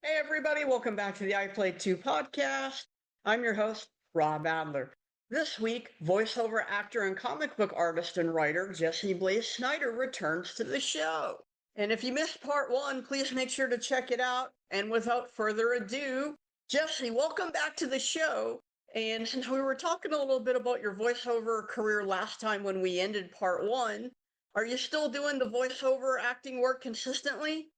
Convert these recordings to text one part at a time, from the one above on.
Hey, everybody, welcome back to the I Play 2 podcast. I'm your host, Rob Adler. This week, voiceover actor and comic book artist and writer Jesse Blaze Snider returns to the show. And if you missed part one, please make sure to check it out. And without further ado, Jesse, welcome back to the show. And since we were talking a little bit about your voiceover career last time when we ended part one, are you still doing the voiceover acting work consistently?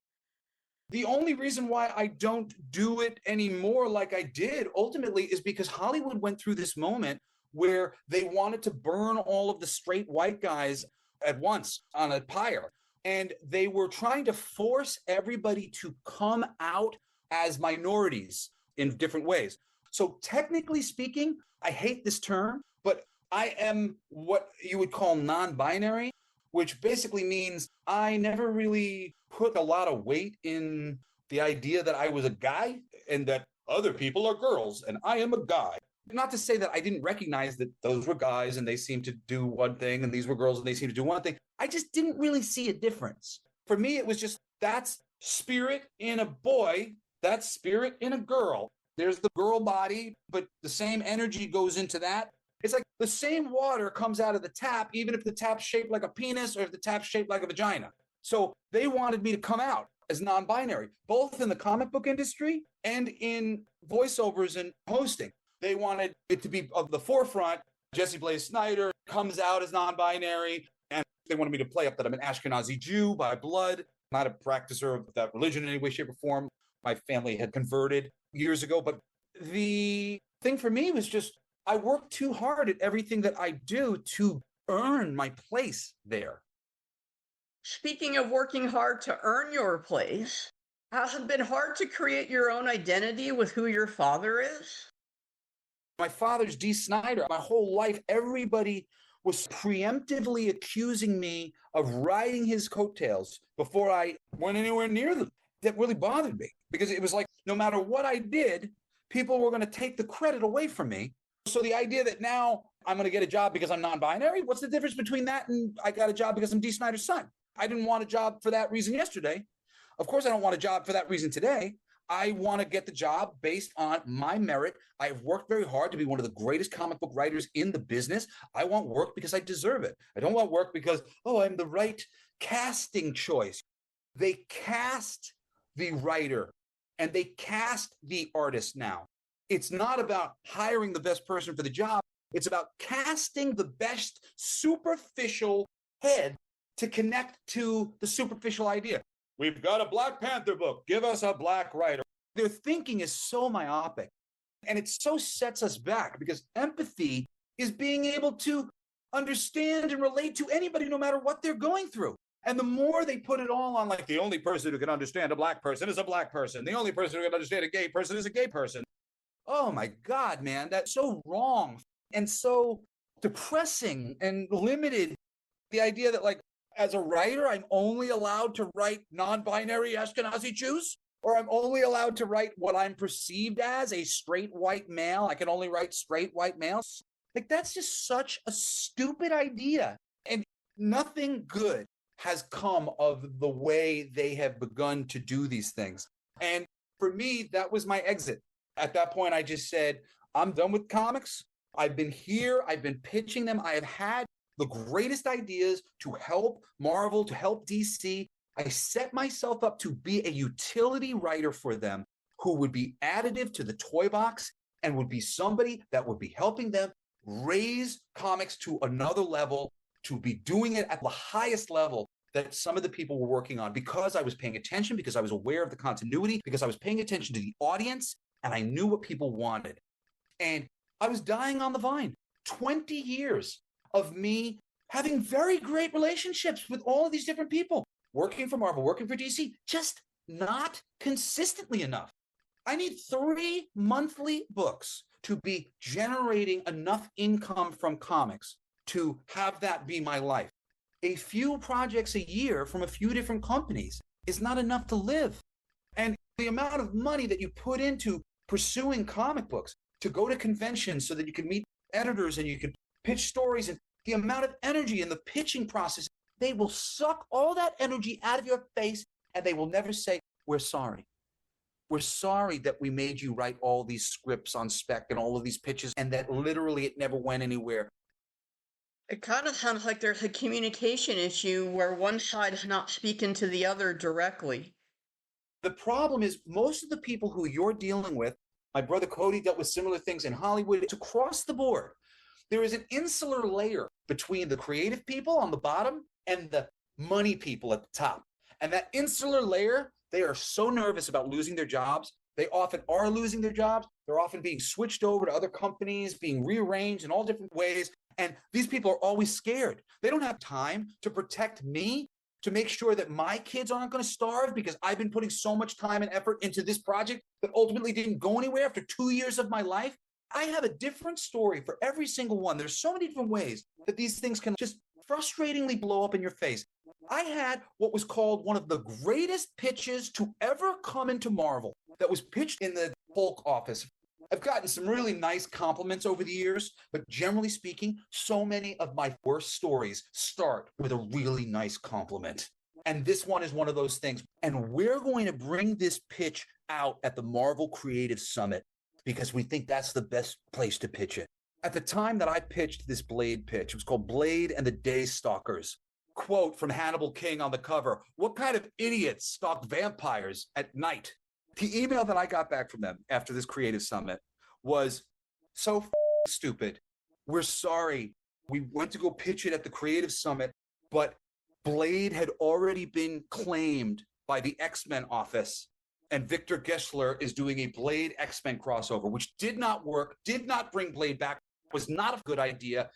The only reason why I don't do it anymore like I did ultimately is because Hollywood went through this moment where they wanted to burn all of the straight white guys at once on a pyre. And they were trying to force everybody to come out as minorities in different ways. So technically speaking, I hate this term, but I am what you would call non-binary, which basically means I never really put a lot of weight in the idea that I was a guy and that other people are girls and I am a guy. Not to say that I didn't recognize that those were guys and they seemed to do one thing and these were girls and they seemed to do one thing. I just didn't really see a difference. For me, it was just that's spirit in a boy, that's spirit in a girl. There's the girl body, but the same energy goes into that. It's like the same water comes out of the tap, even if the tap's shaped like a penis or if the tap's shaped like a vagina. So they wanted me to come out as non-binary, both in the comic book industry and in voiceovers and hosting. They wanted it to be of the forefront. Jesse Blaze Snider comes out as non-binary, and they wanted me to play up that I'm an Ashkenazi Jew by blood, not a practicer of that religion in any way, shape, or form. My family had converted years ago, but the thing for me was just I work too hard at everything that I do to earn my place there. Speaking of working hard to earn your place, has it been hard to create your own identity with who your father is? My father's Dee Snider. My whole life, everybody was preemptively accusing me of riding his coattails before I went anywhere near them. That really bothered me because it was like no matter what I did, people were going to take the credit away from me. So the idea that now I'm going to get a job because I'm non-binary, what's the difference between that and I got a job because I'm Dee Snider's son? I didn't want a job for that reason yesterday. Of course, I don't want a job for that reason today. I want to get the job based on my merit. I've worked very hard to be one of the greatest comic book writers in the business. I want work because I deserve it. I don't want work because, I'm the right casting choice. They cast the writer and they cast the artist now. It's not about hiring the best person for the job. It's about casting the best superficial head to connect to the superficial idea. We've got a Black Panther book. Give us a black writer. Their thinking is so myopic and it so sets us back because empathy is being able to understand and relate to anybody no matter what they're going through. And the more they put it all on like the only person who can understand a black person is a black person. The only person who can understand a gay person is a gay person. Oh my God, man, that's so wrong and so depressing and limited. The idea that like, as a writer, I'm only allowed to write non-binary Ashkenazi Jews, or I'm only allowed to write what I'm perceived as a straight white male. I can only write straight white males. Like, that's just such a stupid idea. And nothing good has come of the way they have begun to do these things. And for me, that was my exit. At that point, I just said, I'm done with comics. I've been here. I've been pitching them. I have had the greatest ideas to help Marvel, to help DC. I set myself up to be a utility writer for them who would be additive to the toy box and would be somebody that would be helping them raise comics to another level, to be doing it at the highest level that some of the people were working on because I was paying attention, because I was aware of the continuity, because I was paying attention to the audience, and I knew what people wanted. And I was dying on the vine. 20 years of me having very great relationships with all of these different people, working for Marvel, working for DC, just not consistently enough. I need 3 monthly books to be generating enough income from comics to have that be my life. A few projects a year from a few different companies is not enough to live. And the amount of money that you put into pursuing comic books, to go to conventions so that you can meet editors and you can pitch stories, and the amount of energy in the pitching process, they will suck all that energy out of your face and they will never say, we're sorry. we're sorry that we made you write all these scripts on spec and all of these pitches and that literally it never went anywhere. It kind of sounds like there's a communication issue where one side is not speaking to the other directly. The problem is most of the people who you're dealing with, my brother Cody dealt with similar things in Hollywood. It's across the board. There is an insular layer between the creative people on the bottom and the money people at the top. And that insular layer, they are so nervous about losing their jobs. They often are losing their jobs. They're often being switched over to other companies, being rearranged in all different ways. And these people are always scared. They don't have time to protect me, to make sure that my kids aren't going to starve because I've been putting so much time and effort into this project that ultimately didn't go anywhere after 2 years of my life. I have a different story for every single one. There's so many different ways that these things can just frustratingly blow up in your face. I had what was called one of the greatest pitches to ever come into Marvel that was pitched in the Hulk office. I've gotten some really nice compliments over the years, but generally speaking, so many of my worst stories start with a really nice compliment. And this one is one of those things. And we're going to bring this pitch out at the Marvel Creative Summit because we think that's the best place to pitch it. At the time that I pitched this Blade pitch, it was called Blade and the Day Stalkers. Quote from Hannibal King on the cover, "What kind of idiots stalk vampires at night?" The email that I got back from them after this creative summit was so stupid. We're sorry. We went to go pitch it at the creative summit, but Blade had already been claimed by the X-Men office. And Victor Gessler is doing a Blade X-Men crossover, which did not work, did not bring Blade back, was not a good idea.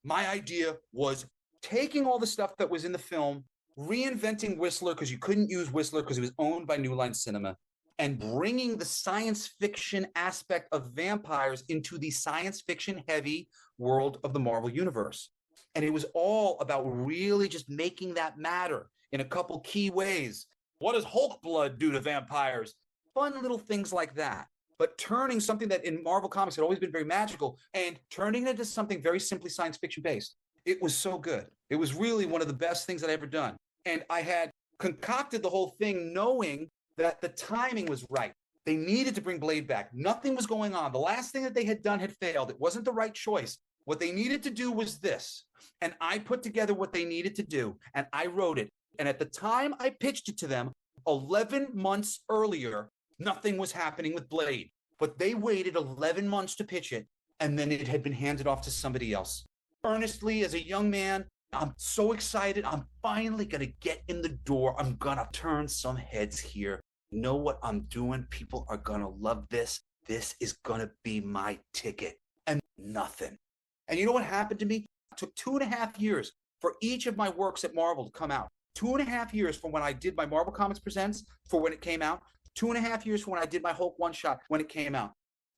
My idea was taking all the stuff that was in the film, reinventing Whistler because you couldn't use Whistler because it was owned by New Line Cinema, and bringing the science fiction aspect of vampires into the science fiction heavy world of the Marvel Universe. And it was all about really just making that matter in a couple key ways. What does Hulk blood do to vampires? Fun little things like that. But turning something that in Marvel Comics had always been very magical and turning it into something very simply science fiction based. It was so good. It was really one of the best things I'd ever done. And I had concocted the whole thing knowing that the timing was right. They needed to bring Blade back. Nothing was going on. The last thing that they had done had failed. It wasn't the right choice. What they needed to do was this. And I put together what they needed to do, and I wrote it. And at the time I pitched it to them, 11 months earlier, nothing was happening with Blade. But they waited 11 months to pitch it, and then it had been handed off to somebody else. Earnestly, as a young man, I'm so excited. I'm finally going to get in the door. I'm going to turn some heads here. You know what I'm doing? People are going to love this. This is going to be my ticket. And nothing. And you know what happened to me? It took 2.5 years for each of my works at Marvel to come out. 2.5 years from when I did my Marvel Comics Presents for when it came out. 2.5 years from when I did my Hulk one-shot when it came out.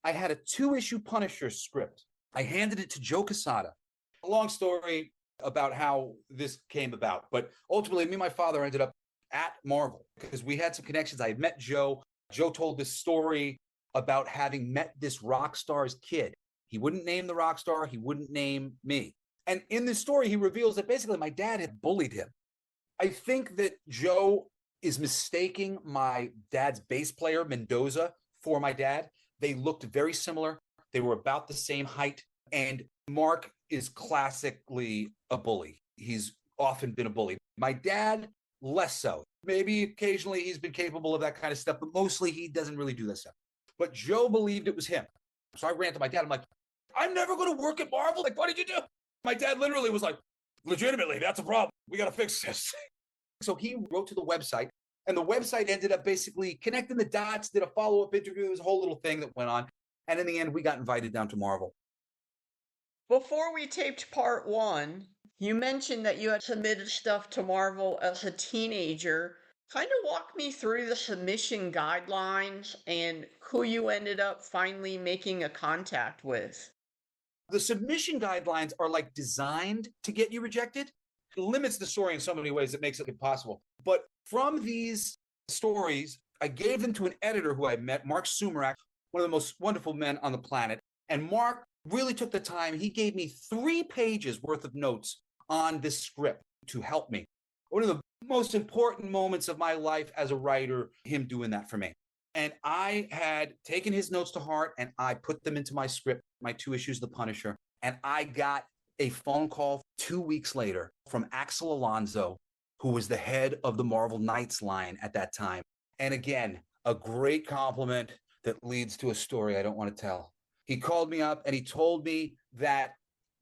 I had a 2-issue Punisher script. I handed it to Joe Quesada. A long story about how this came about. But ultimately, me and my father ended up at Marvel because we had some connections. I had met Joe. Joe told this story about having met this rock star's kid. He wouldn't name the rock star. He wouldn't name me. And in this story, he reveals that basically my dad had bullied him. I think that Joe is mistaking my dad's bass player, Mendoza, for my dad. They looked very similar. They were about the same height. And Mark is classically a bully. He's often been a bully. My dad, less so. Maybe occasionally he's been capable of that kind of stuff, but mostly he doesn't really do that stuff. But Joe believed it was him. So I ran to my dad. I'm like, I'm never going to work at Marvel. Like, what did you do? My dad literally was like, legitimately, that's a problem. We got to fix this. So he wrote to the website, and the website ended up basically connecting the dots, did a follow-up interview. It was a whole little thing that went on. And in the end, we got invited down to Marvel. Before we taped part 1, you mentioned that you had submitted stuff to Marvel as a teenager. Kind of walk me through the submission guidelines and who you ended up finally making a contact with. The submission guidelines are like designed to get you rejected. It limits the story in so many ways that makes it impossible. But from these stories, I gave them to an editor who I met, Mark Sumerak, one of the most wonderful men on the planet. And Mark really took the time. He gave me 3 pages worth of notes on this script to help me. One of the most important moments of my life as a writer, him doing that for me. And I had taken his notes to heart and I put them into my script, my 2 issues of The Punisher. And I got a phone call 2 weeks later from Axel Alonso, who was the head of the Marvel Knights line at that time. And again, a great compliment that leads to a story I don't want to tell. He called me up and he told me that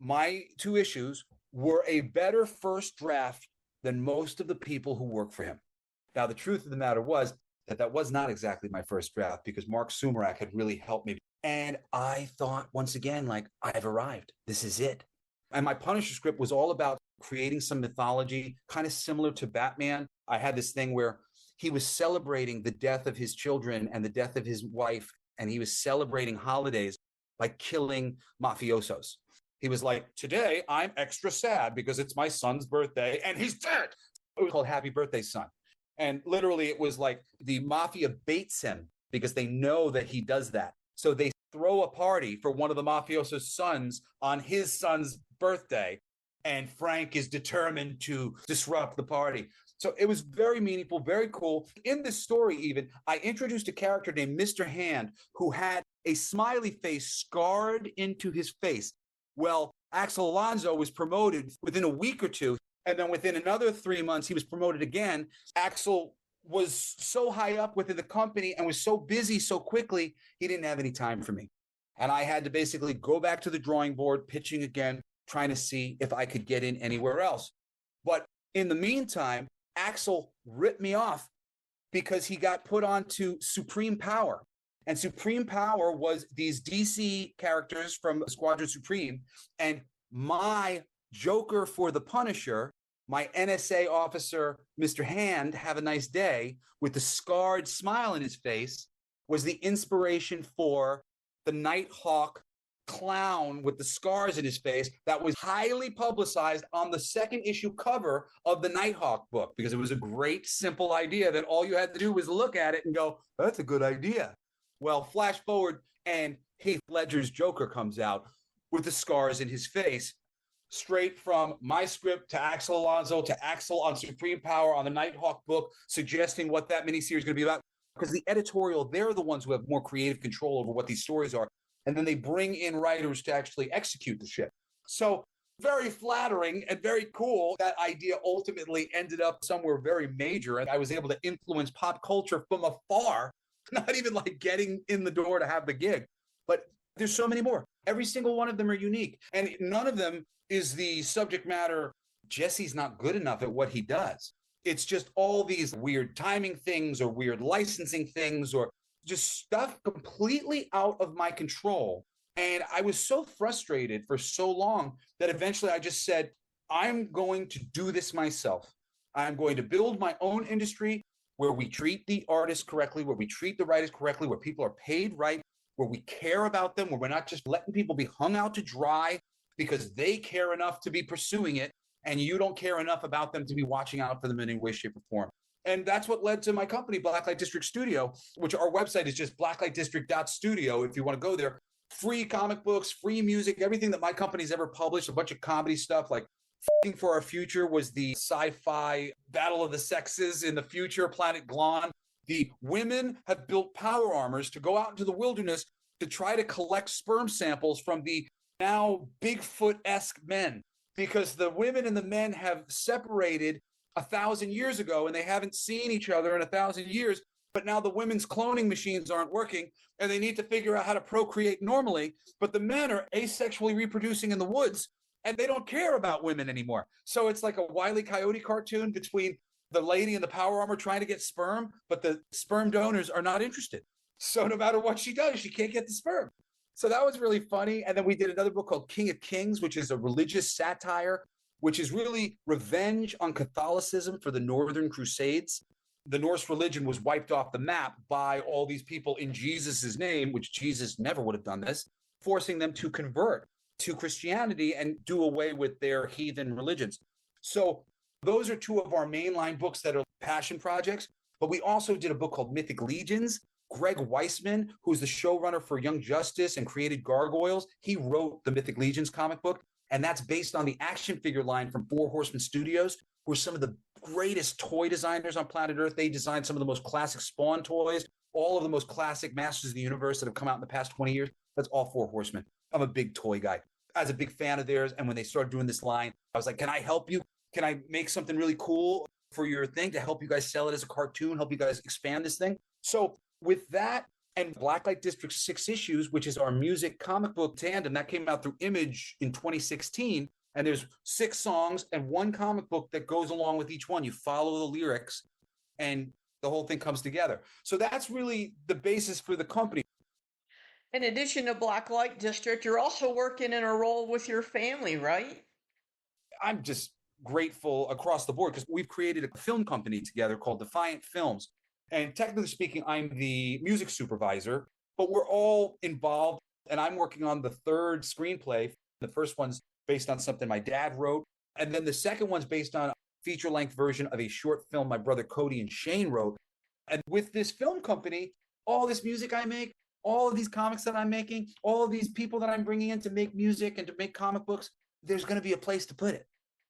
my 2 issues were a better first draft than most of the people who work for him. Now, the truth of the matter was that was not exactly my first draft because Mark Sumerak had really helped me. And I thought, once again, like, I've arrived. This is it. And my Punisher script was all about creating some mythology, kind of similar to Batman. I had this thing where he was celebrating the death of his children and the death of his wife, and he was celebrating holidays by killing mafiosos. He was like, today I'm extra sad because it's my son's birthday and he's dead. It was called Happy Birthday, Son. And literally it was like the mafia baits him because they know that he does that. So they throw a party for one of the mafioso's sons on his son's birthday. And Frank is determined to disrupt the party. So it was very meaningful, very cool. In this story, even, I introduced a character named Mr. Hand who had a smiley face scarred into his face. Well, Axel Alonso was promoted within a week or two. And then within another 3 months, he was promoted again. Axel was so high up within the company and was so busy so quickly, he didn't have any time for me. And I had to basically go back to the drawing board, pitching again, trying to see if I could get in anywhere else. But in the meantime, Axel ripped me off because he got put onto Supreme Power. And Supreme Power was these DC characters from Squadron Supreme. And my Joker for the Punisher, my NSA officer, Mr. Hand, have a nice day, with the scarred smile in his face, was the inspiration for the Nighthawk clown with the scars in his face that was highly publicized on the second issue cover of the Nighthawk book, because it was a great, simple idea that all you had to do was look at it and go, that's a good idea. Well, flash forward and Heath Ledger's Joker comes out with the scars in his face, straight from my script to Axel Alonso to Axel on Supreme Power on the Nighthawk book, suggesting what that miniseries is going to be about. Because the editorial, they're the ones who have more creative control over what these stories are. And then they bring in writers to actually execute the shit. So very flattering and very cool. That idea ultimately ended up somewhere very major. And I was able to influence pop culture from afar, not even like getting in the door to have the gig. But there's so many more. Every single one of them are unique. And none of them is the subject matter, Jesse's not good enough at what he does. It's just all these weird timing things or weird licensing things or just stuff completely out of my control. And I was so frustrated for so long that eventually I just said, I'm going to do this myself. I'm going to build my own industry where we treat the artists correctly, where we treat the writers correctly, where people are paid right, where we care about them, where we're not just letting people be hung out to dry because they care enough to be pursuing it, and you don't care enough about them to be watching out for them in any way, shape, or form. And that's what led to my company, Blacklight District Studio, which our website is just blacklightdistrict.studio if you want to go there. Free comic books, free music, everything that my company's ever published, a bunch of comedy stuff like Fighting for Our Future was the sci-fi battle of the sexes in the future, Planet Glon. The women have built power armors to go out into the wilderness to try to collect sperm samples from the now Bigfoot-esque men, because the women and the men have separated 1,000 years ago and they haven't seen each other in 1,000 years. But now the women's cloning machines aren't working and they need to figure out how to procreate normally. But the men are asexually reproducing in the woods and they don't care about women anymore. So it's like a Wile E. Coyote cartoon between the lady in the power armor trying to get sperm, but the sperm donors are not interested. So no matter what she does, she can't get the sperm. So that was really funny. And then we did another book called King of Kings, which is a religious satire, which is really revenge on Catholicism for the Northern Crusades. The Norse religion was wiped off the map by all these people in Jesus's name, which Jesus never would have done this, forcing them to convert to Christianity and do away with their heathen religions. So those are two of our mainline books that are passion projects. But we also did a book called Mythic Legions. Greg Weisman, who's the showrunner for Young Justice and created Gargoyles, he wrote the Mythic Legions comic book. And that's based on the action figure line from Four Horsemen Studios, who are some of the greatest toy designers on planet Earth. They designed some of the most classic Spawn toys, all of the most classic Masters of the Universe that have come out in the past 20 years. That's all Four Horsemen. I'm a big toy guy. I was a big fan of theirs. And when they started doing this line, I was like, can I help you? Can I make something really cool for your thing to help you guys sell it as a cartoon, help you guys expand this thing? So with that and Blacklight District 6 Issues, which is our music comic book tandem, that came out through Image in 2016. And there's 6 songs and 1 comic book that goes along with each one. You follow the lyrics and the whole thing comes together. So that's really the basis for the company. In addition to Blacklight District, you're also working in a role with your family, right? I'm just grateful across the board because we've created a film company together called Defiant Films. And technically speaking, I'm the music supervisor, but we're all involved. And I'm working on the 3rd screenplay. The first one's based on something my dad wrote. And then the second one's based on a feature-length version of a short film my brother Cody and Shane wrote. And with this film company, all this music I make, all of these comics that I'm making, all of these people that I'm bringing in to make music and to make comic books, there's going to be a place to put it.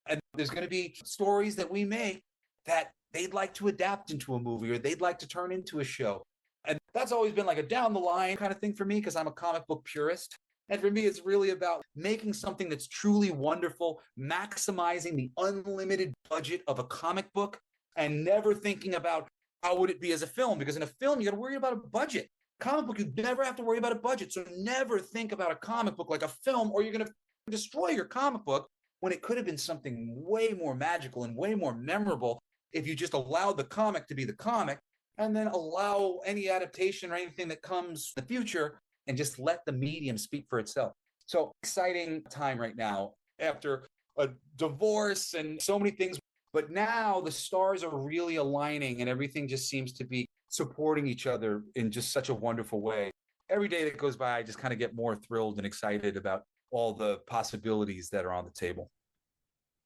And there's going to be stories that we make that they'd like to adapt into a movie or they'd like to turn into a show. And that's always been like a down the line kind of thing for me because I'm a comic book purist. And for me, it's really about making something that's truly wonderful, maximizing the unlimited budget of a comic book and never thinking about how would it be as a film? Because in a film, you got to worry about a budget. Comic book, you never have to worry about a budget. So never think about a comic book like a film or you're going to destroy your comic book when it could have been something way more magical and way more memorable if you just allowed the comic to be the comic and then allow any adaptation or anything that comes in the future and just let the medium speak for itself. So exciting time right now after a divorce and so many things. But now the stars are really aligning and everything just seems to be supporting each other in just such a wonderful way. Every day that goes by, I just kind of get more thrilled and excited about all the possibilities that are on the table.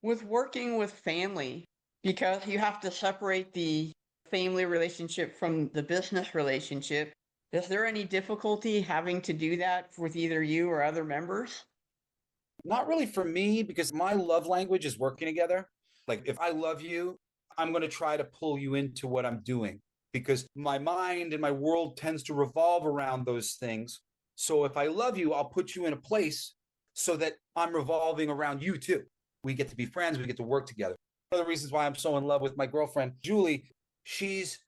With working with family, because you have to separate the family relationship from the business relationship, is there any difficulty having to do that with either you or other members? Not really for me, because my love language is working together. Like if I love you, I'm going to try to pull you into what I'm doing because my mind and my world tends to revolve around those things. So if I love you, I'll put you in a place so that I'm revolving around you too. We get to be friends. We get to work together. One of the reasons why I'm so in love with my girlfriend, Julie, she's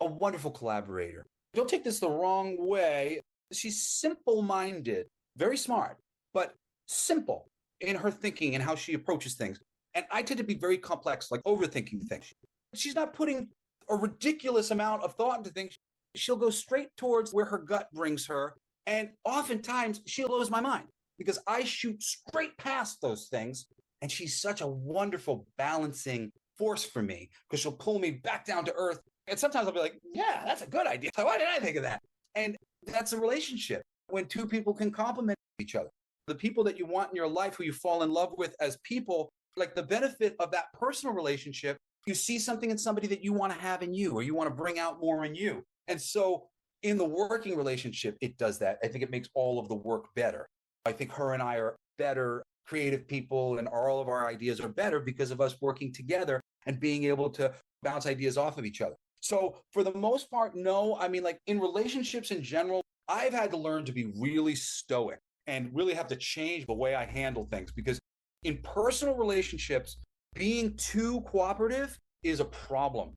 a wonderful collaborator. Don't take this the wrong way. She's simple-minded, very smart, but simple in her thinking and how she approaches things. And I tend to be very complex, like overthinking things. She's not putting a ridiculous amount of thought into things. She'll go straight towards where her gut brings her. And oftentimes she'll lose my mind because I shoot straight past those things. And she's such a wonderful balancing force for me because she'll pull me back down to earth. And sometimes I'll be like, yeah, that's a good idea. So why did I think of that? And that's a relationship when 2 people can complement each other. The people that you want in your life, who you fall in love with as people, like the benefit of that personal relationship, you see something in somebody that you want to have in you or you want to bring out more in you. And so in the working relationship, it does that. I think it makes all of the work better. I think her and I are better creative people and all of our ideas are better because of us working together and being able to bounce ideas off of each other. So for the most part, no. I mean, like in relationships in general, I've had to learn to be really stoic and really have to change the way I handle things because in personal relationships, being too cooperative is a problem.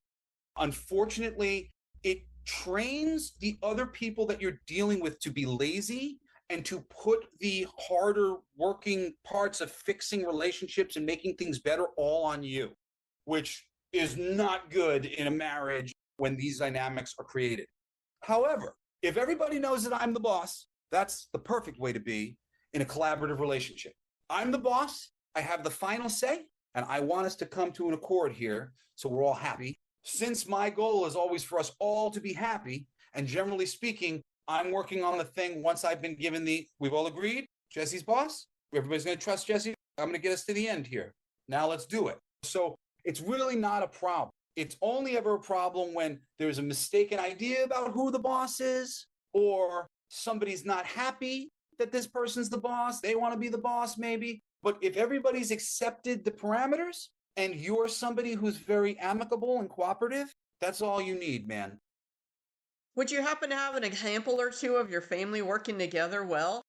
Unfortunately, it trains the other people that you're dealing with to be lazy and to put the harder working parts of fixing relationships and making things better all on you, which is not good in a marriage when these dynamics are created. However, if everybody knows that I'm the boss, that's the perfect way to be in a collaborative relationship. I'm the boss, I have the final say, and I want us to come to an accord here so we're all happy. Since my goal is always for us all to be happy, and generally speaking, I'm working on the thing once I've been given we've all agreed, Jesse's boss, everybody's going to trust Jesse. I'm going to get us to the end here. Now let's do it. So it's really not a problem. It's only ever a problem when there's a mistaken idea about who the boss is, or somebody's not happy that this person's the boss. They want to be the boss maybe. But if everybody's accepted the parameters and you're somebody who's very amicable and cooperative, that's all you need, man. Would you happen to have an example or two of your family working together well?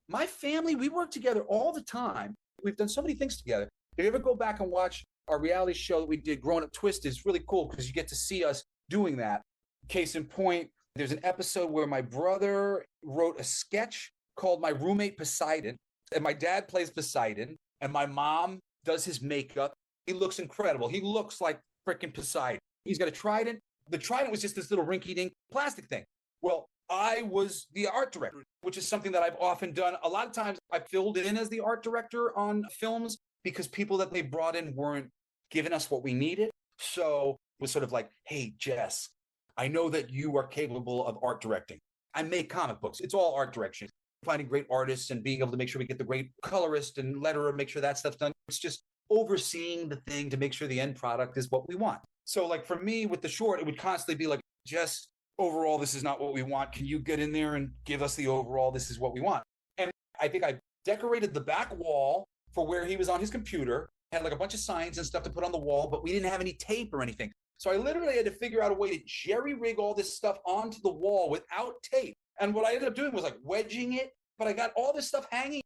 My family, we work together all the time. We've done so many things together. If you ever go back and watch our reality show that we did, Growing Up Twisted, it's really cool because you get to see us doing that. Case in point, there's an episode where my brother wrote a sketch called My Roommate Poseidon, and my dad plays Poseidon, and my mom does his makeup. He looks incredible. He looks like freaking Poseidon. He's got a trident. The trident was just this little rinky-dink plastic thing. Well, I was the art director, which is something that I've often done. A lot of times I filled in as the art director on films because people that they brought in weren't giving us what we needed. So it was sort of like, hey, Jess, I know that you are capable of art directing. I make comic books. It's all art direction. Finding great artists and being able to make sure we get the great colorist and letterer, make sure that stuff's done. It's just overseeing the thing to make sure the end product is what we want. So like for me with the short, it would constantly be like, Jess, overall, this is not what we want. Can you get in there and give us the overall, this is what we want? And I think I decorated the back wall for where he was on his computer, had like a bunch of signs and stuff to put on the wall, but we didn't have any tape or anything. So I literally had to figure out a way to jerry rig all this stuff onto the wall without tape. And what I ended up doing was like wedging it, but I got all this stuff hanging.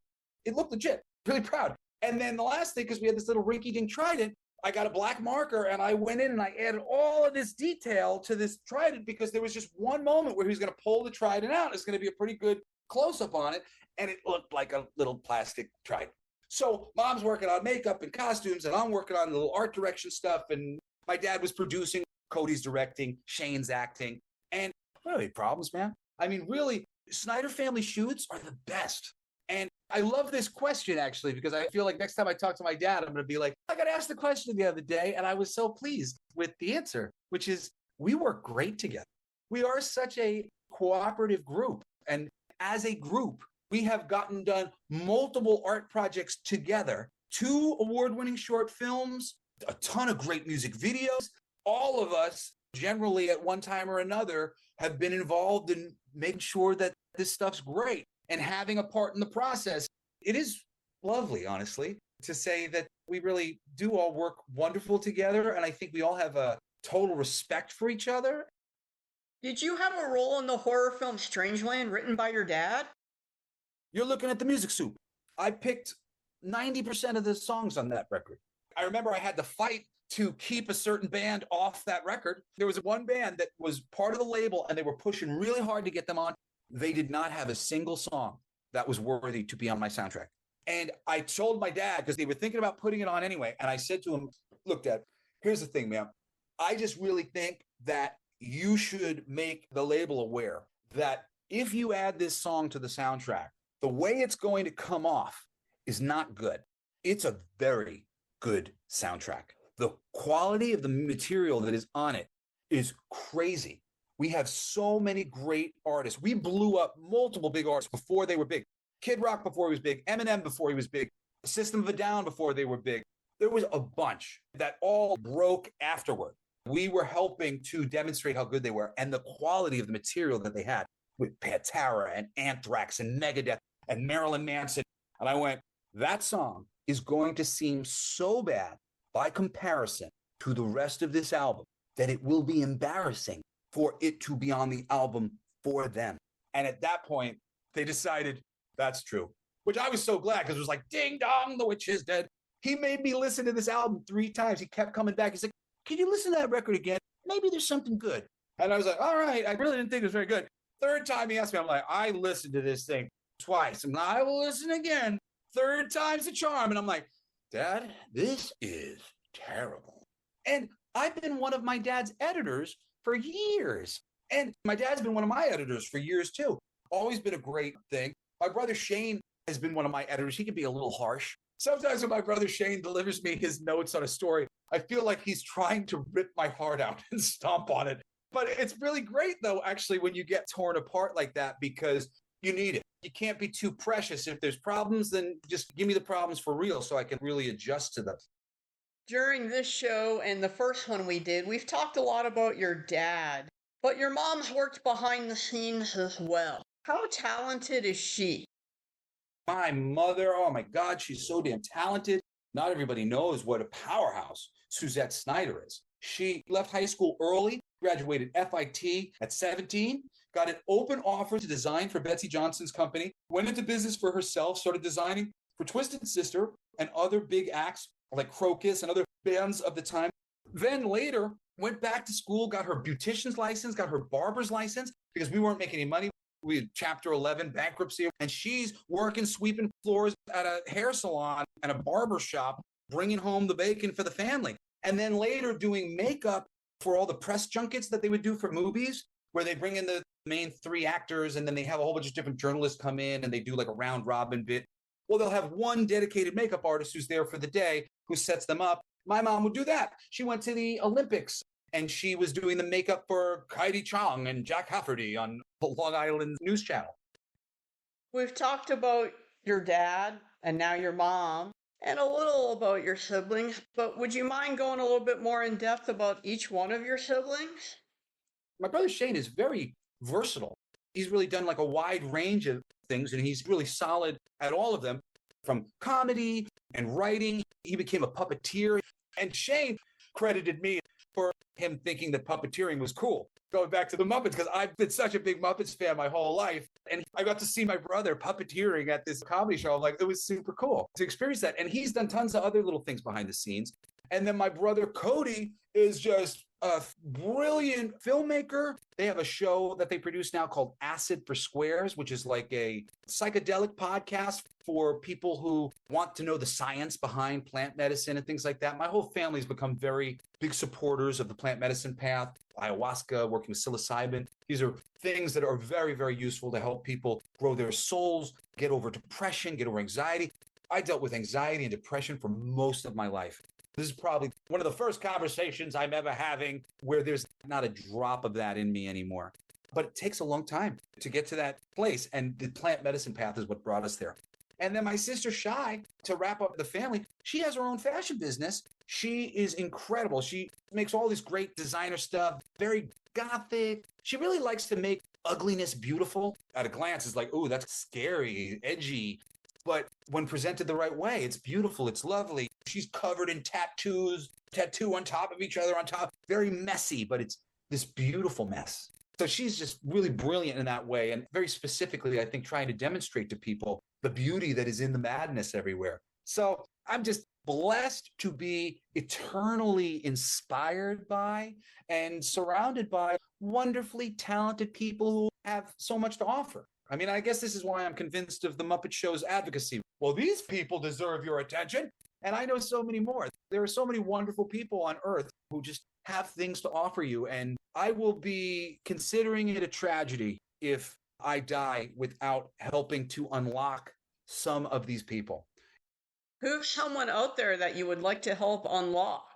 It looked legit, really proud. And then the last thing, because we had this little rinky-dink trident, I got a black marker and I went in and I added all of this detail to this trident because there was just one moment where he was going to pull the trident out. It's going to be a pretty good close-up on it. And it looked like a little plastic trident. So mom's working on makeup and costumes and I'm working on the little art direction stuff. And my dad was producing, Cody's directing, Shane's acting. And I don't have any problems, man. I mean, really, Snider family shoots are the best. And I love this question, actually, because I feel like next time I talk to my dad, I'm going to be like, I got asked the question the other day, and I was so pleased with the answer, which is we work great together. We are such a cooperative group. And as a group, we have gotten done multiple art projects together, 2 award-winning short films, a ton of great music videos. All of us, generally at one time or another, have been involved in making sure that this stuff's great. And having a part in the process, it is lovely, honestly, to say that we really do all work wonderful together. And I think we all have a total respect for each other. Did you have a role in the horror film Strangeland written by your dad? You're looking at the music soup. I picked 90% of the songs on that record. I remember I had to fight to keep a certain band off that record. There was one band that was part of the label and they were pushing really hard to get them on. They did not have a single song that was worthy to be on my soundtrack. And I told my dad, because they were thinking about putting it on anyway. And I said to him, look, Dad, here's the thing, man. I just really think that you should make the label aware that if you add this song to the soundtrack, the way it's going to come off is not good. It's a very good soundtrack. The quality of the material that is on it is crazy. We have so many great artists. We blew up multiple big artists before they were big. Kid Rock before he was big, Eminem before he was big, System of a Down before they were big. There was a bunch that all broke afterward. We were helping to demonstrate how good they were and the quality of the material that they had with Pantera and Anthrax and Megadeth and Marilyn Manson. And I went, that song is going to seem so bad by comparison to the rest of this album that it will be embarrassing for it to be on the album for them. And at that point, they decided that's true, which I was so glad because it was like, ding dong, the witch is dead. He made me listen to this album 3 times. He kept coming back. He's like, can you listen to that record again? Maybe there's something good. And I was like, all right, I really didn't think it was very good. 3rd time he asked me, I'm like, I listened to this thing twice. And I will listen again. 3rd time's the charm. And I'm like, Dad, this is terrible. And I've been one of my dad's editors for years. And my dad's been one of my editors for years too. Always been a great thing. My brother Shane has been one of my editors. He can be a little harsh. Sometimes when my brother Shane delivers me his notes on a story, I feel like he's trying to rip my heart out and stomp on it. But it's really great though, actually, when you get torn apart like that, because you need it. You can't be too precious. If there's problems, then just give me the problems for real so I can really adjust to them. During this show and the first one we did, we've talked a lot about your dad, but your mom's worked behind the scenes as well. How talented is she? My mother, oh my God, she's so damn talented. Not everybody knows what a powerhouse Suzette Snider is. She left high school early, graduated FIT at 17, got an open offer to design for Betsy Johnson's company, went into business for herself, started designing for Twisted Sister and other big acts like Crocus and other bands of the time. Then later went back to school, got her beautician's license, got her barber's license because we weren't making any money. We had Chapter 11 bankruptcy, and she's working, sweeping floors at a hair salon and a barber shop, bringing home the bacon for the family. And then later doing makeup for all the press junkets that they would do for movies, where they bring in the main 3 actors, and then they have a whole bunch of different journalists come in and they do like a round robin bit. Well, they'll have one dedicated makeup artist who's there for the day, who sets them up. My mom would do that. She went to the Olympics and she was doing the makeup for Heidi Chong and Jack Hafferty on the Long Island News Channel. We've talked about your dad and now your mom and a little about your siblings, but would you mind going a little bit more in depth about each one of your siblings? My brother Shane is very versatile. He's really done like a wide range of things, and he's really solid at all of them, from comedy and writing. He became a puppeteer, and Shane credited me for him thinking that puppeteering was cool. Going back to the Muppets, because I've been such a big Muppets fan my whole life, and I got to see my brother puppeteering at this comedy show. I'm like, it was super cool to experience that. And he's done tons of other little things behind the scenes. And then my brother Cody is just a brilliant filmmaker. They have a show that they produce now called Acid for Squares, which is like a psychedelic podcast for people who want to know the science behind plant medicine and things like that. My whole family's become very big supporters of the plant medicine path, ayahuasca, working with psilocybin. These are things that are very, very useful to help people grow their souls, get over depression, get over anxiety. I dealt with anxiety and depression for most of my life. This is probably one of the first conversations I'm ever having where there's not a drop of that in me anymore. But it takes a long time to get to that place. And the plant medicine path is what brought us there. And then my sister Shai, to wrap up the family, she has her own fashion business. She is incredible. She makes all this great designer stuff, very gothic. She really likes to make ugliness beautiful. At a glance, it's like, oh, that's scary, edgy. But when presented the right way, it's beautiful, it's lovely. She's covered in tattoos, tattoo on top of each other on top. Very messy, but it's this beautiful mess. So she's just really brilliant in that way. And very specifically, I think, trying to demonstrate to people the beauty that is in the madness everywhere. So I'm just blessed to be eternally inspired by and surrounded by wonderfully talented people who have so much to offer. I mean, I guess this is why I'm convinced of the Muppet Show's advocacy. Well, these people deserve your attention. And I know so many more. There are so many wonderful people on Earth who just have things to offer you. And I will be considering it a tragedy if I die without helping to unlock some of these people. Who's someone out there that you would like to help unlock?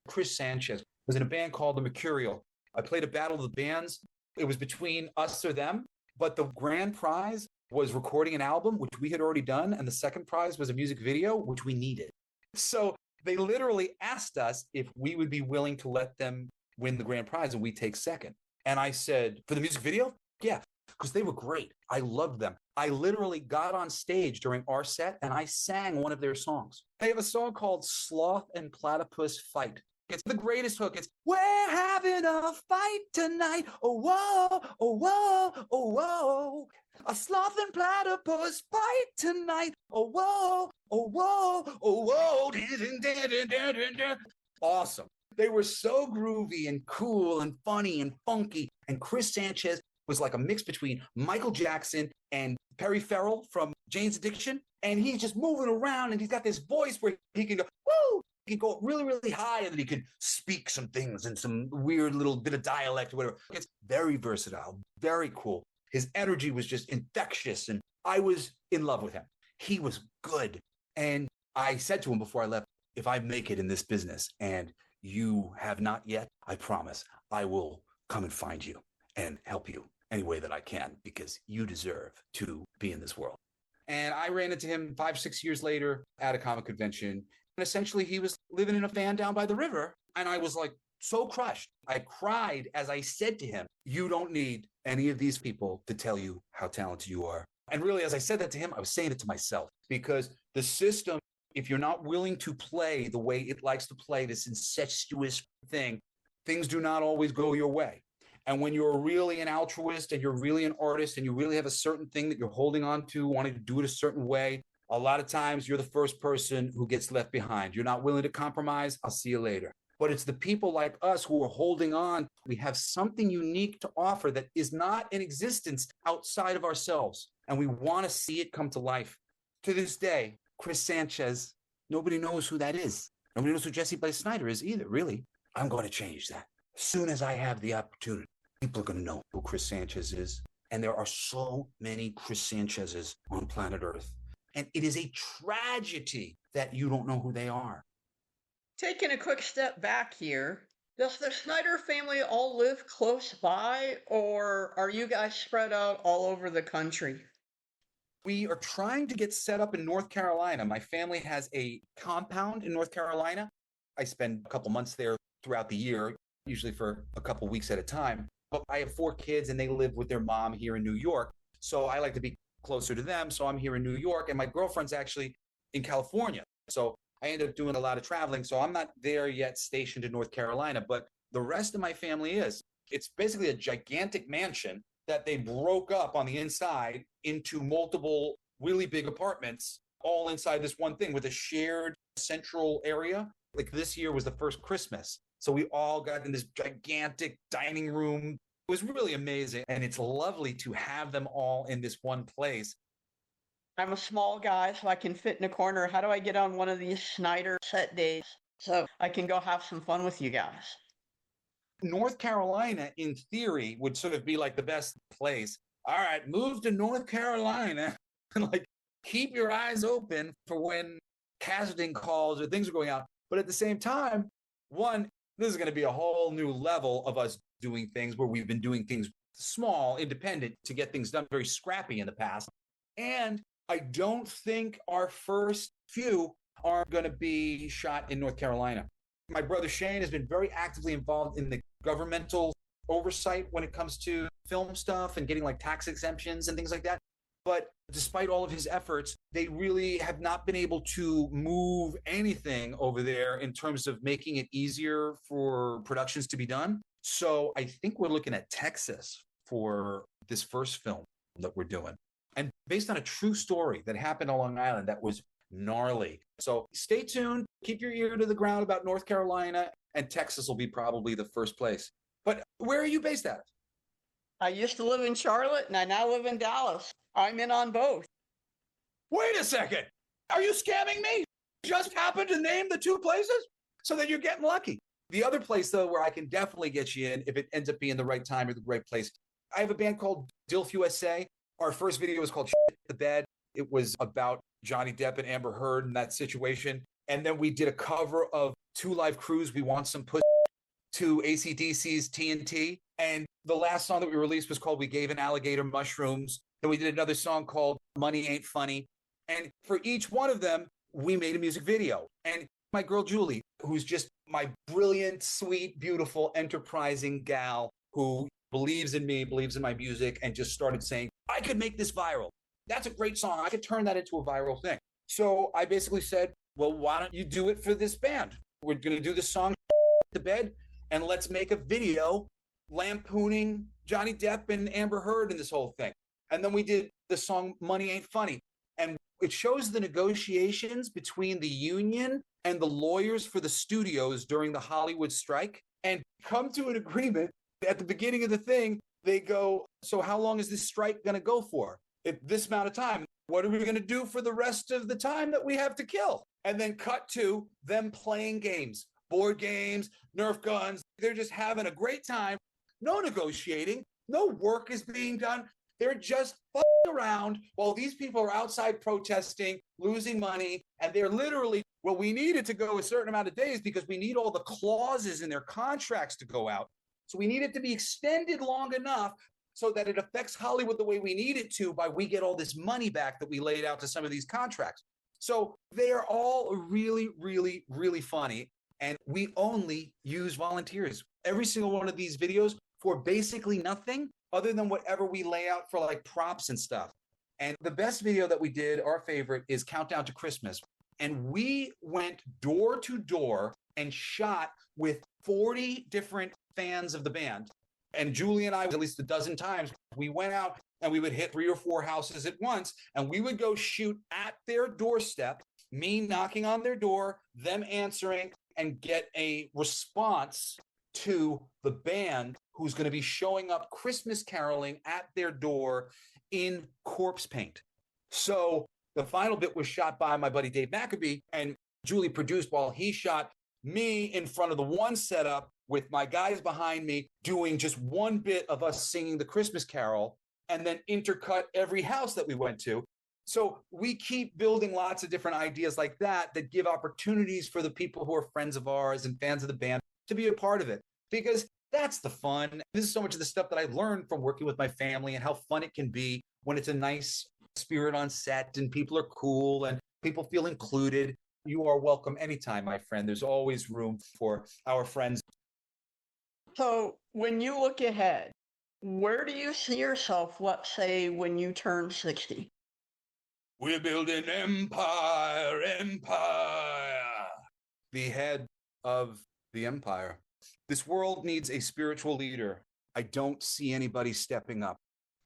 Chris Sanchez was in a band called The Mercurial. I played a battle of the bands. It was between us or them. But the grand prize was recording an album, which we had already done. And the second prize was a music video, which we needed. So they literally asked us if we would be willing to let them win the grand prize and we take second. And I said, for the music video? Yeah, because they were great. I loved them. I literally got on stage during our set and I sang one of their songs. They have a song called Sloth and Platypus Fight. It's the greatest hook. It's, we're having a fight tonight. Oh, whoa, oh, whoa, oh, whoa. A sloth and platypus fight tonight. Oh, whoa, oh, whoa, oh, whoa. Awesome. They were so groovy and cool and funny and funky. And Chris Sanchez was like a mix between Michael Jackson and Perry Farrell from Jane's Addiction. And he's just moving around and he's got this voice where he can go, woo! He can go really, really high, and then he could speak some things in some weird little bit of dialect or whatever. It's very versatile, very cool. His energy was just infectious, and I was in love with him. He was good. And I said to him before I left, if I make it in this business and you have not yet, I promise I will come and find you and help you any way that I can, because you deserve to be in this world. And I ran into him 5-6 years later at a comic convention. And essentially, he was living in a van down by the river. And I was like so crushed. I cried as I said to him, you don't need any of these people to tell you how talented you are. And really, as I said that to him, I was saying it to myself, because the system if you're not willing to play the way it likes to play, this incestuous thing, things do not always go your way. And when you're really an altruist and you're really an artist and you really have a certain thing that you're holding on to, wanting to do it a certain way, a lot of times you're the first person who gets left behind. You're not willing to compromise. I'll see you later. But it's the people like us who are holding on. We have something unique to offer that is not in existence outside of ourselves. And we want to see it come to life. To this day, Chris Sanchez, nobody knows who that is. Nobody knows who Jesse Blaze Snider is either, really. I'm going to change that. As soon as I have the opportunity, people are going to know who Chris Sanchez is. And there are so many Chris Sanchez's on planet Earth. And it is a tragedy that you don't know who they are. Taking a quick step back here, does the Snider family all live close by, or are you guys spread out all over the country? We are trying to get set up in North Carolina. My family has a compound in North Carolina. I spend a couple months there throughout the year, usually for a couple weeks at a time. But I have 4 kids and they live with their mom here in New York. So I like to be closer to them. So I'm here in New York and my girlfriend's actually in California. So I end up doing a lot of traveling. So I'm not there yet stationed in North Carolina, but the rest of my family is. It's basically a gigantic mansion that they broke up on the inside into multiple really big apartments, all inside this one thing with a shared central area. Like this year was the first Christmas. So we all got in this gigantic dining room. It was really amazing. And it's lovely to have them all in this one place. I'm a small guy, so I can fit in a corner. How do I get on one of these Snider set days so I can go have some fun with you guys? North Carolina, in theory, would sort of be like the best place. All right, move to North Carolina and like keep your eyes open for when casting calls or things are going out. But at the same time, one, this is going to be a whole new level of us doing things where we've been doing things small, independent to get things done, very scrappy in the past. And I don't think our first few are going to be shot in North Carolina. My brother Shane has been very actively involved in the governmental oversight when it comes to film stuff and getting like tax exemptions and things like that. But despite all of his efforts, they really have not been able to move anything over there in terms of making it easier for productions to be done. So I think we're looking at Texas for this first film that we're doing. And based on a true story that happened on Long Island that was gnarly. So stay tuned, keep your ear to the ground about North Carolina, and Texas will be probably the first place. But where are you based at? I used to live in Charlotte and I now live in Dallas. I'm in on both. Wait a second. Are you scamming me? Just happened to name the 2 places so that you're getting lucky. The other place, though, where I can definitely get you in if it ends up being the right time or the right place, I have a band called D.I.L.F USA. Our first video was called Shit the Bed. It was about Johnny Depp and Amber Heard and that situation. And then we did a cover of 2 Live Crews, We Want Some Pussy, to AC/DC's TNT. And the last song that we released was called We Gave an Alligator Mushrooms. Then we did another song called Money Ain't Funny. And for each one of them, we made a music video. And my girl, Julie, who's just my brilliant, sweet, beautiful, enterprising gal who believes in me, believes in my music, and just started saying, I could make this viral. That's a great song. I could turn that into a viral thing. So I basically said, well, why don't you do it for this band? We're going to do the song to bed, and let's make a video lampooning Johnny Depp and Amber Heard and this whole thing. And then we did the song Money Ain't Funny. And it shows the negotiations between the union and the lawyers for the studios during the Hollywood strike and come to an agreement. At the beginning of the thing, they go, so how long is this strike going to go for? If this amount of time, what are we going to do for the rest of the time that we have to kill? And then cut to them playing games, board games, Nerf guns. They're just having a great time. No negotiating. No work is being done. They're just fucking around while these people are outside protesting, losing money. And they're literally, well, we need it to go a certain amount of days because we need all the clauses in their contracts to go out. So we need it to be extended long enough so that it affects Hollywood the way we need it to by we get all this money back that we laid out to some of these contracts. So they are all really, really, really funny. And we only use volunteers. Every single one of these videos for basically nothing other than whatever we lay out for like props and stuff. And the best video that we did, our favorite, is Countdown to Christmas. And we went door to door and shot with 40 different fans of the band. And Julie and I, at least a dozen times, we went out and we would hit 3 or 4 houses at once, and we would go shoot at their doorstep, me knocking on their door, them answering, and get a response to the band who's going to be showing up Christmas caroling at their door in corpse paint. So the final bit was shot by my buddy Dave McAbee, and Julie produced while he shot me in front of the one setup with my guys behind me doing just one bit of us singing the Christmas carol, and then intercut every house that we went to. So we keep building lots of different ideas like that give opportunities for the people who are friends of ours and fans of the band to be a part of it, because that's the fun. This is so much of the stuff that I've learned from working with my family and how fun it can be when it's a nice spirit on set and people are cool and people feel included. You are welcome anytime, my friend. There's always room for our friends. So when you look ahead, where do you see yourself, let's say, when you turn 60? We're building empire. The head of the empire. This world needs a spiritual leader. I don't see anybody stepping up.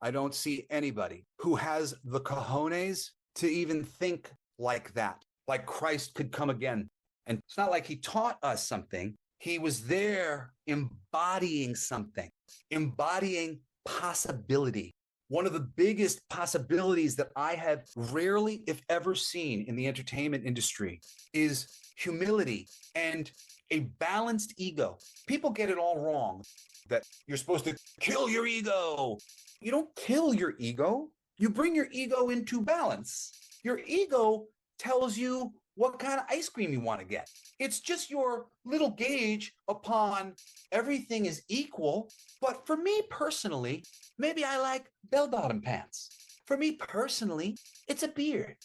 I don't see anybody who has the cojones to even think like that, like Christ could come again. And it's not like he taught us something. He was there embodying something, embodying possibility. One of the biggest possibilities that I have rarely, if ever, seen in the entertainment industry is humility and a balanced ego. People get it all wrong, that you're supposed to kill your ego. You don't kill your ego. You bring your ego into balance. Your ego tells you what kind of ice cream you want to get. It's just your little gauge upon everything is equal. But for me personally, maybe I like bell-bottom pants. For me personally, it's a beard.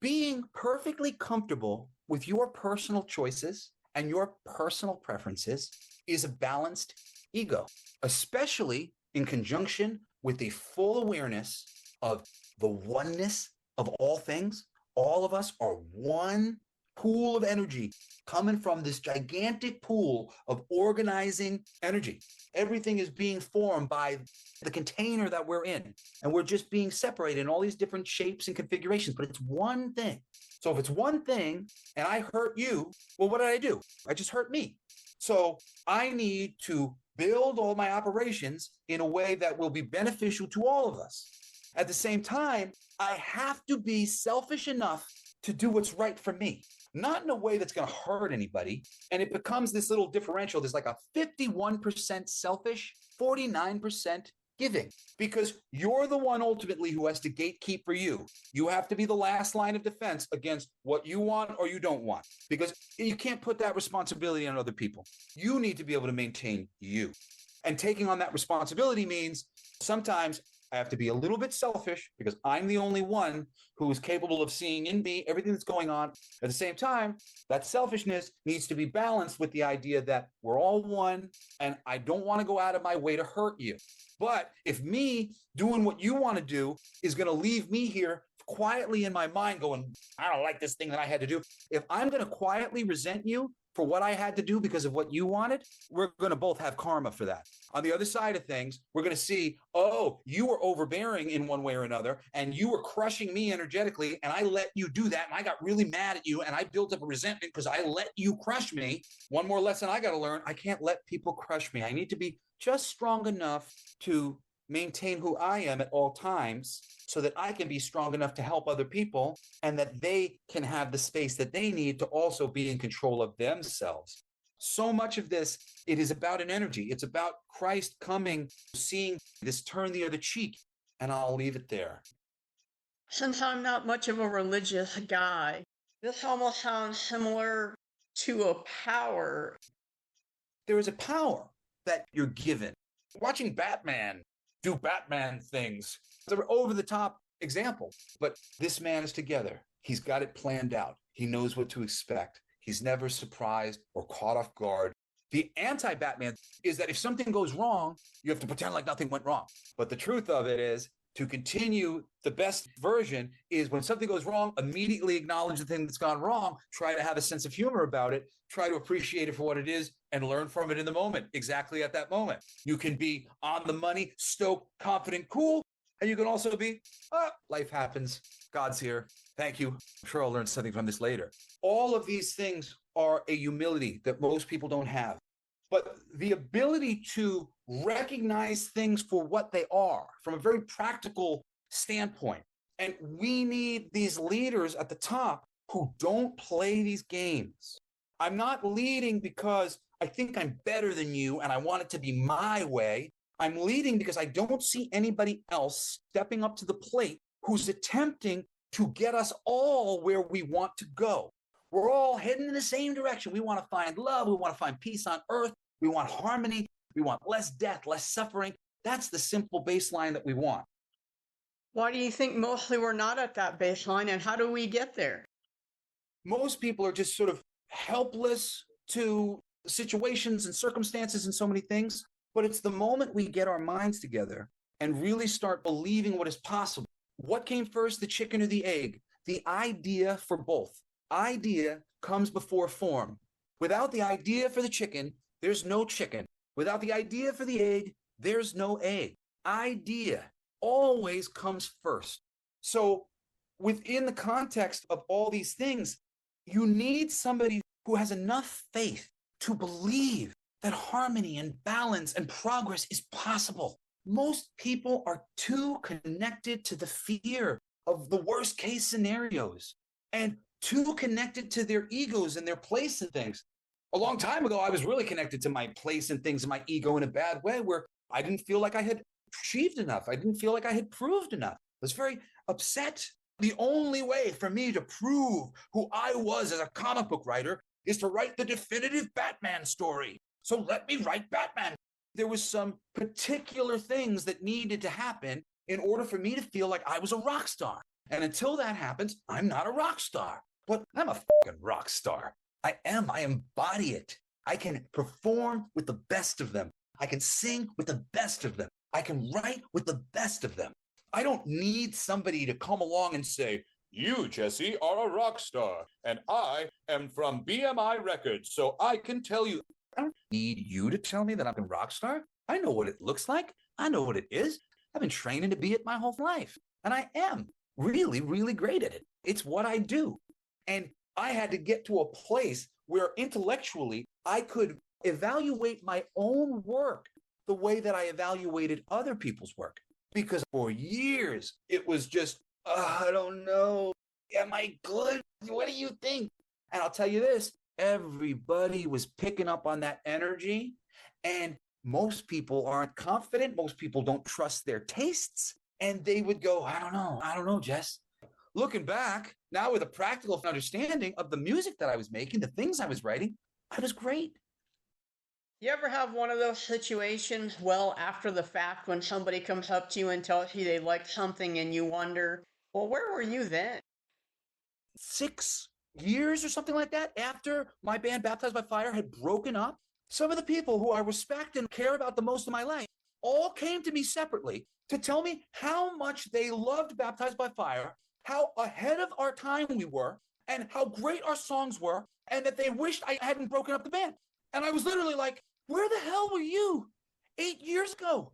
Being perfectly comfortable with your personal choices and your personal preferences is a balanced ego, especially in conjunction with a full awareness of the oneness of all things. All of us are one pool of energy coming from this gigantic pool of organizing energy. Everything is being formed by the container that we're in, and we're just being separated in all these different shapes and configurations, but it's one thing. So if it's one thing and I hurt you, well, what did I do? I just hurt me. So I need to build all my operations in a way that will be beneficial to all of us. At the same time, I have to be selfish enough to do what's right for me, not in a way that's going to hurt anybody. And it becomes this little differential. There's like a 51% selfish, 49% giving, because you're the one ultimately who has to gatekeep for you. You have to be the last line of defense against what you want or you don't want, because you can't put that responsibility on other people. You need to be able to maintain you. And taking on that responsibility means sometimes I have to be a little bit selfish because I'm the only one who is capable of seeing in me everything that's going on. At the same time, that selfishness needs to be balanced with the idea that we're all one and I don't want to go out of my way to hurt you. But if me doing what you want to do is going to leave me here quietly in my mind going, I don't like this thing that I had to do. If I'm going to quietly resent you for what I had to do because of what you wanted, we're going to both have karma for that. On the other side of things, we're going to see, oh, you were overbearing in one way or another, and you were crushing me energetically, and I let you do that, and I got really mad at you, and I built up a resentment because I let you crush me. One more lesson I got to learn, I can't let people crush me. I need to be just strong enough to maintain who I am at all times so that I can be strong enough to help other people and that they can have the space that they need to also be in control of themselves. So much of this, it is about an energy. It's about Christ coming, seeing this turn the other cheek, and I'll leave it there. Since I'm not much of a religious guy, this almost sounds similar to a power. There is a power that you're given. Watching Batman do Batman things. It's an over-the-top example, but this man is together. He's got it planned out. He knows what to expect. He's never surprised or caught off guard. The anti-Batman is that if something goes wrong, you have to pretend like nothing went wrong. But the truth of it is, to continue the best version is when something goes wrong, immediately acknowledge the thing that's gone wrong, try to have a sense of humor about it, try to appreciate it for what it is, and learn from it in the moment, exactly at that moment. You can be on the money, stoked, confident, cool, and you can also be, life happens, God's here, thank you. I'm sure I'll learn something from this later. All of these things are a humility that most people don't have. But the ability to recognize things for what they are from a very practical standpoint. And we need these leaders at the top who don't play these games. I'm not leading because I think I'm better than you and I want it to be my way. I'm leading because I don't see anybody else stepping up to the plate who's attempting to get us all where we want to go. We're all heading in the same direction. We want to find love. We want to find peace on earth. We want harmony. We want less death, less suffering. That's the simple baseline that we want. Why do you think mostly we're not at that baseline, and how do we get there? Most people are just sort of helpless to situations and circumstances and so many things. But it's the moment we get our minds together and really start believing what is possible. What came first, the chicken or the egg? The idea for both. Idea comes before form. Without the idea for the chicken, there's no chicken. Without the idea for the egg, there's no egg. Idea always comes first. So within the context of all these things, you need somebody who has enough faith to believe that harmony and balance and progress is possible. Most people are too connected to the fear of the worst case scenarios and too connected to their egos and their place in things. A long time ago, I was really connected to my place and things and my ego in a bad way where I didn't feel like I had achieved enough. I didn't feel like I had proved enough. I was very upset. The only way for me to prove who I was as a comic book writer is to write the definitive Batman story. So let me write Batman. There was some particular things that needed to happen in order for me to feel like I was a rock star. And until that happens, I'm not a rock star. But I'm a fucking rock star. I embody it. I can perform with the best of them. I can sing with the best of them. I can write with the best of them. I don't need somebody to come along and say, you, Jesse, are a rock star, and I am from BMI Records, so I can tell you. I don't need you to tell me that I'm a rock star. I know what it looks like. I know what it is. I've been training to be it my whole life, and I am really, really great at it. It's what I do. And I had to get to a place where intellectually I could evaluate my own work the way that I evaluated other people's work. Because for years, it was just, I don't know. Am I good? What do you think? And I'll tell you this, everybody was picking up on that energy. And most people aren't confident. Most people don't trust their tastes. And they would go, I don't know, Jess. Looking back, now with a practical understanding of the music that I was making, the things I was writing, I was great. You ever have one of those situations, well, after the fact, when somebody comes up to you and tells you they like something and you wonder, well, where were you then? 6 years or something like that after my band Baptized by Fire had broken up, some of the people who I respect and care about the most in my life all came to me separately to tell me how much they loved Baptized by Fire, how ahead of our time we were, and how great our songs were, and that they wished I hadn't broken up the band. And I was literally like, where the hell were you 8 years ago?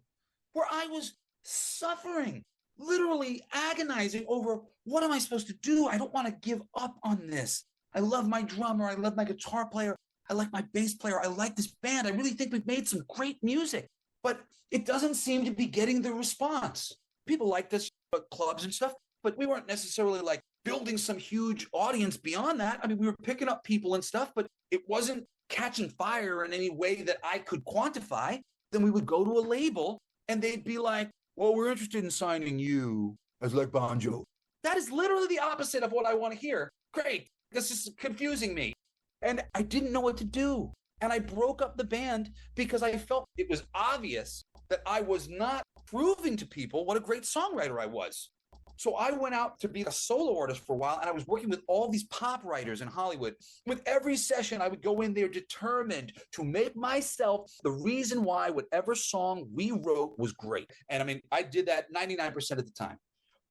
Where I was suffering, literally agonizing over what am I supposed to do? I don't want to give up on this. I love my drummer. I love my guitar player. I like my bass player. I like this band. I really think we've made some great music, but it doesn't seem to be getting the response. People like this at clubs and stuff, but we weren't necessarily like building some huge audience beyond that. I mean, we were picking up people and stuff, but it wasn't catching fire in any way that I could quantify. Then we would go to a label and they'd be like, well, we're interested in signing you as like Banjo. That is literally the opposite of what I want to hear. Great. This is confusing me. And I didn't know what to do. And I broke up the band because I felt it was obvious that I was not proving to people what a great songwriter I was. So I went out to be a solo artist for a while, and I was working with all these pop writers in Hollywood. With every session, I would go in there determined to make myself the reason why whatever song we wrote was great. And I mean, I did that 99% of the time.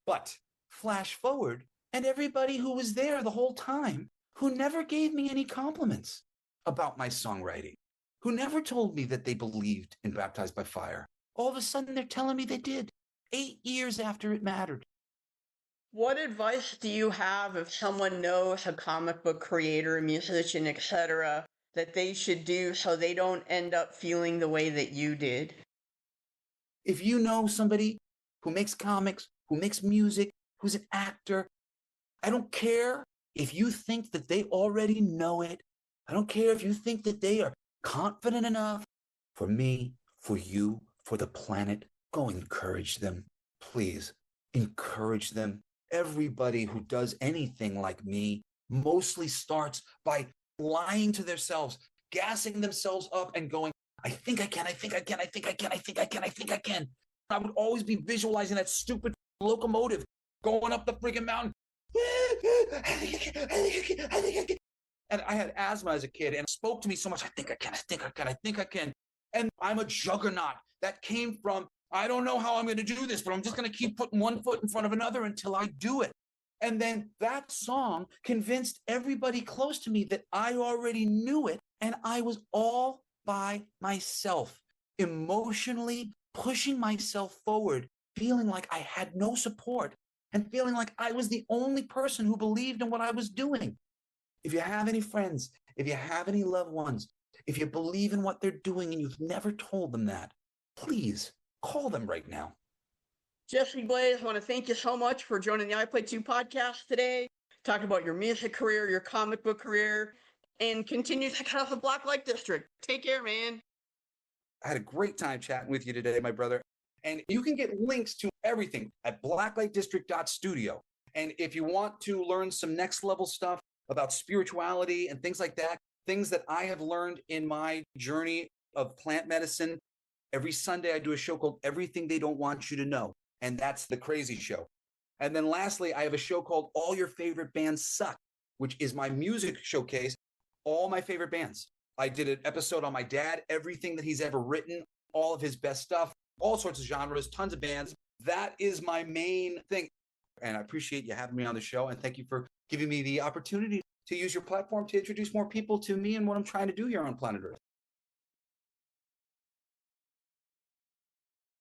But flash forward, and everybody who was there the whole time, who never gave me any compliments about my songwriting, who never told me that they believed in Baptized by Fire, all of a sudden they're telling me they did 8 years after it mattered. What advice do you have if someone knows a comic book creator, a musician, etc., that they should do so they don't end up feeling the way that you did? If you know somebody who makes comics, who makes music, who's an actor, I don't care if you think that they already know it. I don't care if you think that they are confident enough. For me, for you, for the planet, go encourage them. Please, encourage them. Everybody who does anything like me mostly starts by lying to themselves, gassing themselves up and going, I think I can, I think I can, I think I can, I think I can, I think I can. I would always be visualizing that stupid locomotive going up the freaking mountain. And I had asthma as a kid, and it spoke to me so much. I think I can, I think I can, I think I can. And I'm a juggernaut. That came from, I don't know how I'm going to do this, but I'm just going to keep putting one foot in front of another until I do it. And then that song convinced everybody close to me that I already knew it. And I was all by myself, emotionally pushing myself forward, feeling like I had no support and feeling like I was the only person who believed in what I was doing. If you have any friends, if you have any loved ones, if you believe in what they're doing and you've never told them that, please call them right now. Jesse Blaze, I want to thank you so much for joining the I Play 2 podcast today, talking about your music career, your comic book career, and continue to cut off the Blacklight District. Take care, man. I had a great time chatting with you today, my brother. And you can get links to everything at blacklightdistrict.studio. And if you want to learn some next level stuff about spirituality and things like that, things that I have learned in my journey of plant medicine, every Sunday I do a show called Everything They Don't Want You to Know. And that's the crazy show. And then lastly, I have a show called All Your Favorite Bands Suck, which is my music showcase, all my favorite bands. I did an episode on my dad, everything that he's ever written, all of his best stuff, all sorts of genres, tons of bands. That is my main thing. And I appreciate you having me on the show. And thank you for giving me the opportunity to use your platform to introduce more people to me and what I'm trying to do here on planet Earth.